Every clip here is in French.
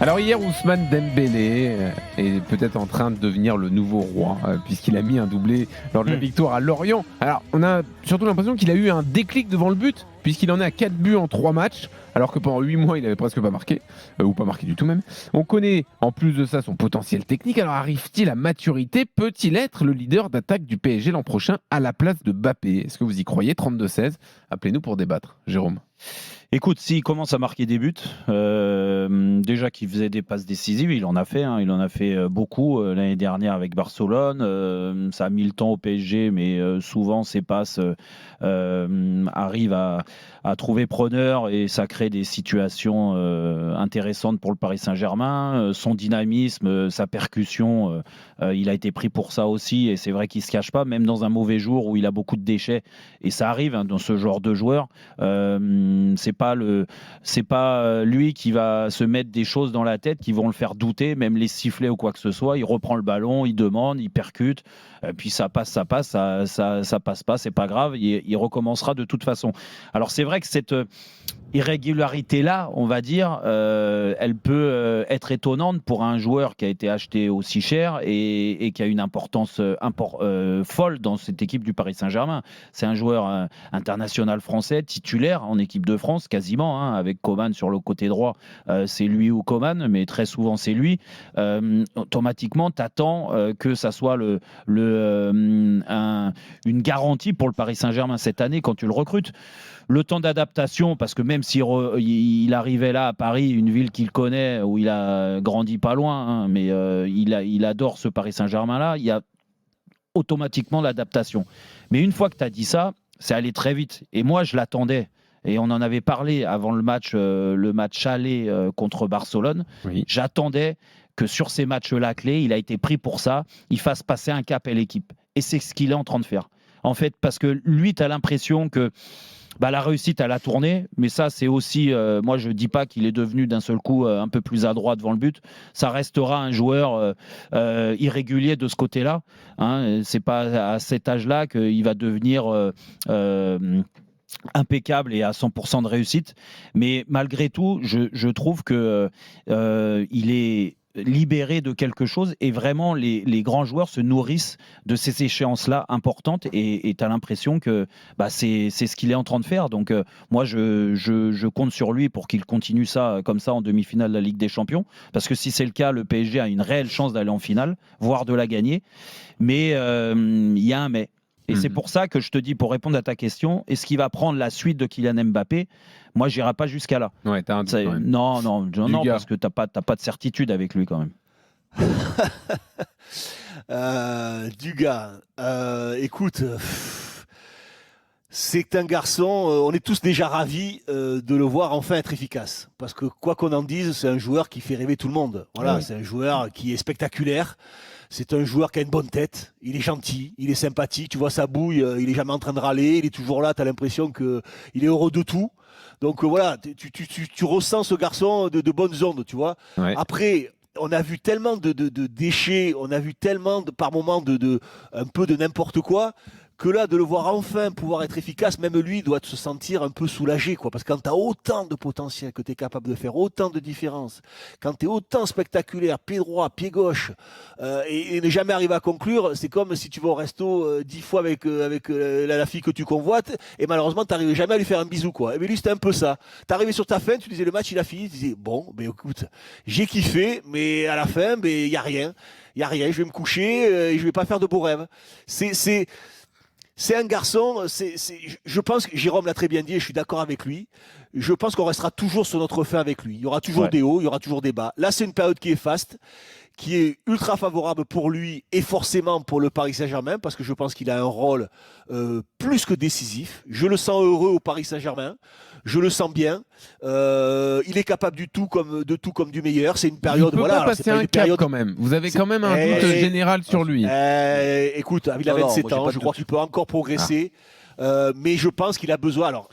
Alors hier, Ousmane Dembélé est peut-être en train de devenir le nouveau roi, puisqu'il a mis un doublé lors de la victoire à Lorient. Alors on a surtout l'impression qu'il a eu un déclic devant le but, puisqu'il en est à 4 buts en 3 matchs, alors que pendant 8 mois il avait presque pas marqué, ou pas marqué du tout même. On connaît en plus de ça son potentiel technique, alors arrive-t-il à maturité? Peut-il être le leader d'attaque du PSG l'an prochain à la place de Mbappé? Est-ce que vous y croyez? 32-16, appelez-nous pour débattre. Jérôme. Écoute, s'il commence à marquer des buts, déjà qu'il faisait des passes décisives, il en a fait, il en a fait beaucoup l'année dernière avec Barcelone. Ça a mis le temps au PSG, mais souvent ces passes arrivent à trouver preneur et ça crée des situations intéressantes pour le Paris Saint-Germain. Son dynamisme, sa percussion, il a été pris pour ça aussi et c'est vrai qu'il ne se cache pas, même dans un mauvais jour où il a beaucoup de déchets, et ça arrive dans ce genre de joueur. C'est pas lui qui va se mettre des choses dans la tête qui vont le faire douter, même les sifflets ou quoi que ce soit. Il reprend le ballon, il demande, il percute, puis ça passe pas, c'est pas grave, il recommencera de toute façon. Alors c'est vrai que cette irrégularité-là, on va dire, elle peut être étonnante pour un joueur qui a été acheté aussi cher et qui a une importance folle dans cette équipe du Paris Saint-Germain. C'est un joueur international français, titulaire en équipe de France, quasiment, avec Coman sur le côté droit. C'est lui ou Coman, mais très souvent c'est lui. Automatiquement, tu attends que ça soit une garantie pour le Paris Saint-Germain cette année quand tu le recrutes. Le temps d'adaptation, parce que même s'il arrivait là à Paris, une ville qu'il connaît, où il a grandi pas loin, mais il adore ce Paris Saint-Germain-là, il y a automatiquement l'adaptation. Mais une fois que tu as dit ça, c'est allé très vite. Et moi, je l'attendais. Et on en avait parlé avant le match aller contre Barcelone. Oui. J'attendais que sur ces matchs-là clés, il a été pris pour ça, il fasse passer un cap à l'équipe. Et c'est ce qu'il est en train de faire. En fait, parce que lui, tu as l'impression que la réussite à la tournée, mais ça c'est aussi, moi je dis pas qu'il est devenu d'un seul coup un peu plus adroit devant le but, ça restera un joueur irrégulier de ce côté-là, c'est pas à cet âge-là qu'il va devenir impeccable et à 100% de réussite, mais malgré tout je trouve que il est libéré de quelque chose et vraiment les grands joueurs se nourrissent de ces échéances-là importantes et tu as l'impression que c'est ce qu'il est en train de faire. Donc moi je compte sur lui pour qu'il continue ça comme ça en demi-finale de la Ligue des Champions, parce que si c'est le cas, le PSG a une réelle chance d'aller en finale, voire de la gagner, mais il y a un mais. Et c'est pour ça que je te dis, pour répondre à ta question, est-ce qu'il va prendre la suite de Kylian Mbappé? Moi, j'irai pas jusqu'à là. Ouais, t'as un doute, quand même. Non, parce que t'as pas de certitude avec lui quand même. Dugas, écoute, c'est un garçon, on est tous déjà ravis de le voir enfin être efficace. Parce que quoi qu'on en dise, c'est un joueur qui fait rêver tout le monde. Voilà, c'est un joueur qui est spectaculaire. C'est un joueur qui a une bonne tête, il est gentil, il est sympathique, tu vois sa bouille, il est jamais en train de râler, il est toujours là, tu as l'impression qu'il est heureux de tout. Donc voilà, tu ressens ce garçon de bonnes ondes, tu vois. Ouais. Après, on a vu tellement de déchets, on a vu tellement par moments un peu de n'importe quoi, que là, de le voir enfin pouvoir être efficace, même lui doit se sentir un peu soulagé, quoi. Parce que quand tu as autant de potentiel, que tu es capable de faire autant de différences, quand tu es autant spectaculaire, pied droit, pied gauche, et ne jamais arriver à conclure, c'est comme si tu vas au resto 10 fois avec la fille que tu convoites, et malheureusement, tu n'arrives jamais à lui faire un bisou, quoi. Et bien lui, c'était un peu ça. Tu arrivé sur ta fin, tu disais le match, il a fini, tu disais, bon, ben écoute, j'ai kiffé, mais à la fin, ben, il n'y a rien. Il n'y a rien, je vais me coucher, et je vais pas faire de beaux rêves. C'est un garçon, je pense que Jérôme l'a très bien dit et je suis d'accord avec lui. Je pense qu'on restera toujours sur notre fin avec lui. Il y aura toujours des hauts, il y aura toujours des bas. Là, c'est une période qui est faste, qui est ultra favorable pour lui et forcément pour le Paris Saint-Germain, parce que je pense qu'il a un rôle plus que décisif. Je le sens heureux au Paris Saint-Germain. Je le sens bien. Il est capable de tout comme du meilleur. C'est une période. Il peut pas passer un cap quand même. Vous avez quand même un doute général sur lui. Écoute, il a 27 ans. Je crois qu'il peut encore progresser. Mais je pense qu'il a besoin. Alors,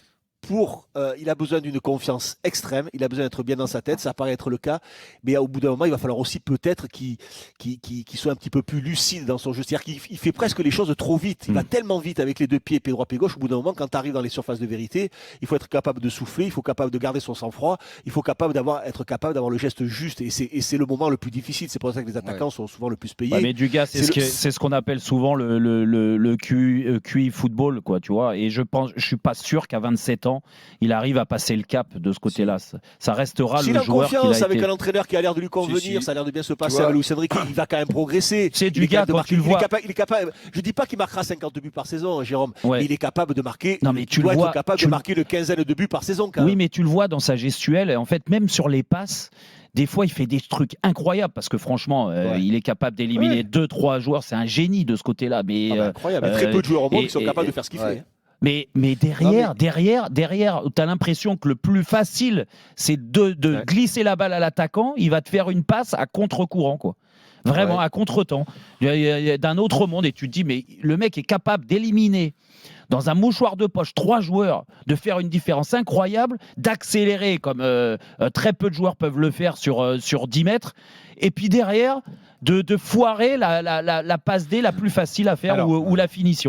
il a besoin d'une confiance extrême, il a besoin d'être bien dans sa tête, ça paraît être le cas, mais au bout d'un moment, il va falloir aussi peut-être qu'il soit un petit peu plus lucide dans son jeu. C'est-à-dire qu'il fait presque les choses trop vite. Il va tellement vite avec les deux pieds, pied droit, pied gauche. Au bout d'un moment, quand tu arrives dans les surfaces de vérité, il faut être capable de souffler, il faut être capable de garder son sang-froid, il faut être capable d'avoir le geste juste. Et c'est le moment le plus difficile. C'est pour ça que les attaquants sont souvent le plus payés. Ouais, mais Dugas, c'est ce qu'on appelle souvent le QI football, quoi, tu vois. Et je suis pas sûr qu'à 27 ans, il arrive à passer le cap de ce côté-là. Ça restera le joueur qu'il a confiance avec été. un entraîneur qui a l'air de lui convenir, ça a l'air de bien se passer vois, à Luis Enrique, il va quand même progresser. C'est Dugas, quand tu le vois. Il est capable. Je dis pas qu'il marquera 52 buts par saison, Jérôme, Ouais. mais il est capable de marquer. Non, mais il tu doit le vois, être capable de marquer une quinzaine de buts par saison. Quand Oui, même. mais tu le vois dans sa gestuelle. En fait, même sur les passes, des fois, il fait des trucs incroyables parce que franchement, il est capable d'éliminer 2-3 joueurs. C'est un génie de ce côté-là. Mais incroyable. Il y a très peu de joueurs au monde qui sont capables de faire ce qu'il fait. Mais derrière, tu as l'impression que le plus facile, c'est de glisser la balle à l'attaquant. Il va te faire une passe à contre-courant, quoi. Vraiment, à contre-temps. D'un autre monde. Et tu te dis, mais le mec est capable d'éliminer dans un mouchoir de poche 3 joueurs, de faire une différence incroyable, d'accélérer comme très peu de joueurs peuvent le faire sur 10 mètres. Et puis derrière, de foirer la passe D la plus facile à faire ou la finition.